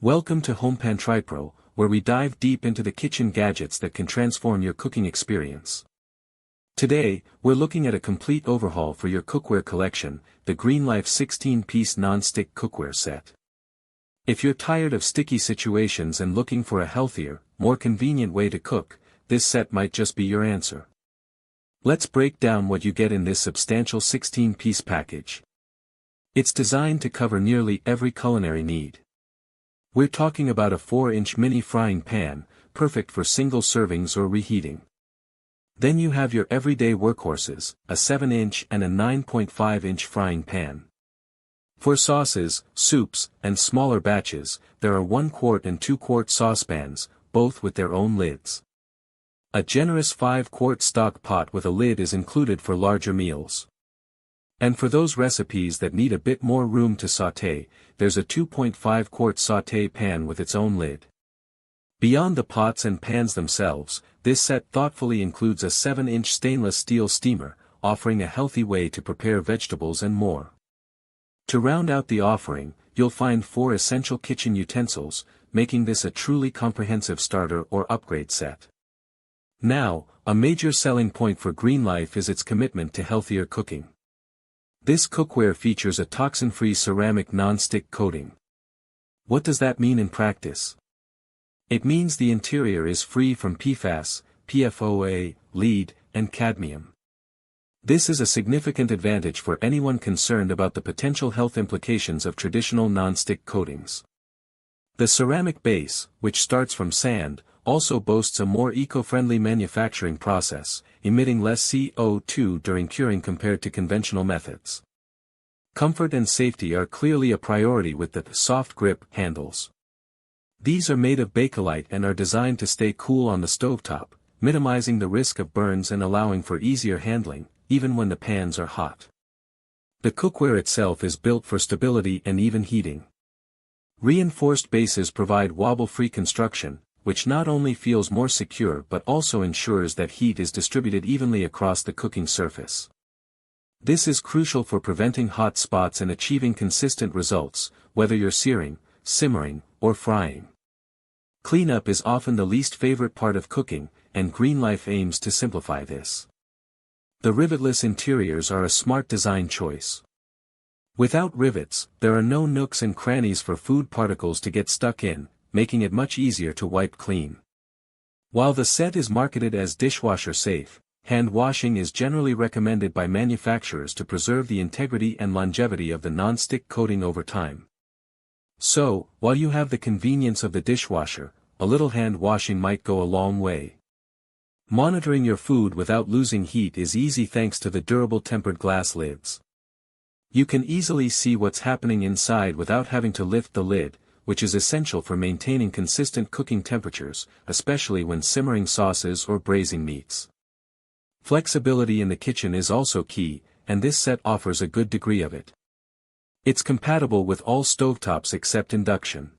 Welcome to HomePan TriPro, where we dive deep into the kitchen gadgets that can transform your cooking experience. Today, we're looking at a complete overhaul for your cookware collection, the GreenLife 16-piece non-stick cookware set. If you're tired of sticky situations and looking for a healthier, more convenient way to cook, this set might just be your answer. Let's break down what you get in this substantial 16-piece package. It's designed to cover nearly every culinary need. We're talking about a 4-inch mini frying pan, perfect for single servings or reheating. Then you have your everyday workhorses, a 7-inch and a 9.5-inch frying pan. For sauces, soups, and smaller batches, there are 1-quart and 2-quart saucepans, both with their own lids. A generous 5-quart stock pot with a lid is included for larger meals. And for those recipes that need a bit more room to sauté, there's a 2.5-quart sauté pan with its own lid. Beyond the pots and pans themselves, this set thoughtfully includes a 7-inch stainless steel steamer, offering a healthy way to prepare vegetables and more. To round out the offering, you'll find 4 essential kitchen utensils, making this a truly comprehensive starter or upgrade set. Now, a major selling point for GreenLife is its commitment to healthier cooking. This cookware features a toxin-free ceramic non-stick coating. What does that mean in practice? It means the interior is free from PFAS, PFOA, lead, and cadmium. This is a significant advantage for anyone concerned about the potential health implications of traditional non-stick coatings. The ceramic base, which starts from sand, also boasts a more eco-friendly manufacturing process, emitting less CO2 during curing compared to conventional methods. Comfort and safety are clearly a priority with the soft grip handles. These are made of Bakelite and are designed to stay cool on the stovetop, minimizing the risk of burns and allowing for easier handling, even when the pans are hot. The cookware itself is built for stability and even heating. Reinforced bases provide wobble-free construction, which not only feels more secure but also ensures that heat is distributed evenly across the cooking surface. This is crucial for preventing hot spots and achieving consistent results, whether you're searing, simmering, or frying. Cleanup is often the least favorite part of cooking, and GreenLife aims to simplify this. The rivetless interiors are a smart design choice. Without rivets, there are no nooks and crannies for food particles to get stuck in, making it much easier to wipe clean. While the set is marketed as dishwasher safe, hand washing is generally recommended by manufacturers to preserve the integrity and longevity of the non-stick coating over time. So, while you have the convenience of the dishwasher, a little hand washing might go a long way. Monitoring your food without losing heat is easy thanks to the durable tempered glass lids. You can easily see what's happening inside without having to lift the lid, which is essential for maintaining consistent cooking temperatures, especially when simmering sauces or braising meats. Flexibility in the kitchen is also key, and this set offers a good degree of it. It's compatible with all stovetops except induction.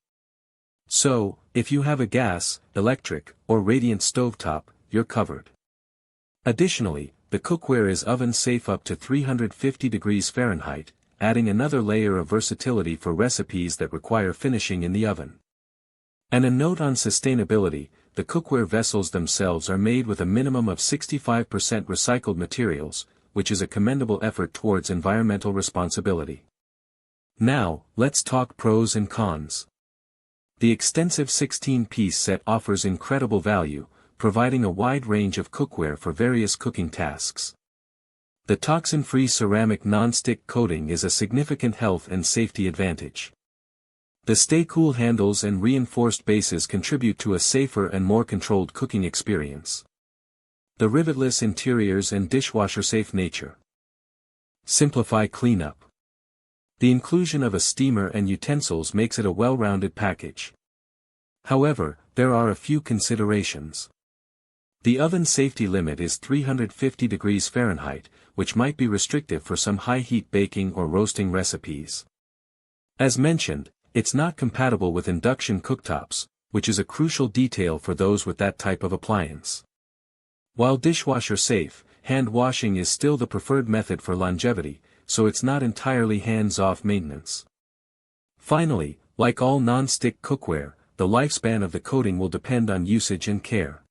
So, if you have a gas, electric, or radiant stovetop, you're covered. Additionally, the cookware is oven-safe up to 350 degrees Fahrenheit, adding another layer of versatility for recipes that require finishing in the oven. And a note on sustainability, the cookware vessels themselves are made with a minimum of 65% recycled materials, which is a commendable effort towards environmental responsibility. Now, let's talk pros and cons. The extensive 16-piece set offers incredible value, providing a wide range of cookware for various cooking tasks. The toxin-free ceramic non-stick coating is a significant health and safety advantage. The stay-cool handles and reinforced bases contribute to a safer and more controlled cooking experience. The rivetless interiors and dishwasher-safe nature simplify cleanup. The inclusion of a steamer and utensils makes it a well-rounded package. However, there are a few considerations. The oven safety limit is 350 degrees Fahrenheit, which might be restrictive for some high-heat baking or roasting recipes. As mentioned, it's not compatible with induction cooktops, which is a crucial detail for those with that type of appliance. While dishwasher safe, hand washing is still the preferred method for longevity, so it's not entirely hands-off maintenance. Finally, Like all non-stick cookware, the lifespan of the coating will depend on usage and care.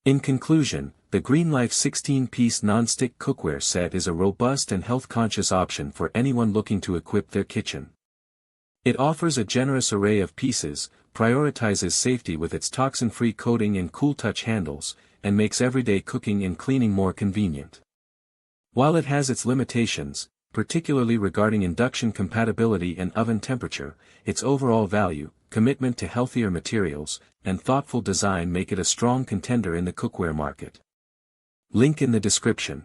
In conclusion, the GreenLife 16-piece non-stick cookware set is a robust and health-conscious option for anyone looking to equip their kitchen. It offers a generous array of pieces, prioritizes safety with its toxin-free coating and cool-touch handles, and makes everyday cooking and cleaning more convenient. While it has its limitations, particularly regarding induction compatibility and oven temperature, its overall value, commitment to healthier materials, and thoughtful design make it a strong contender in the cookware market. Link in the description.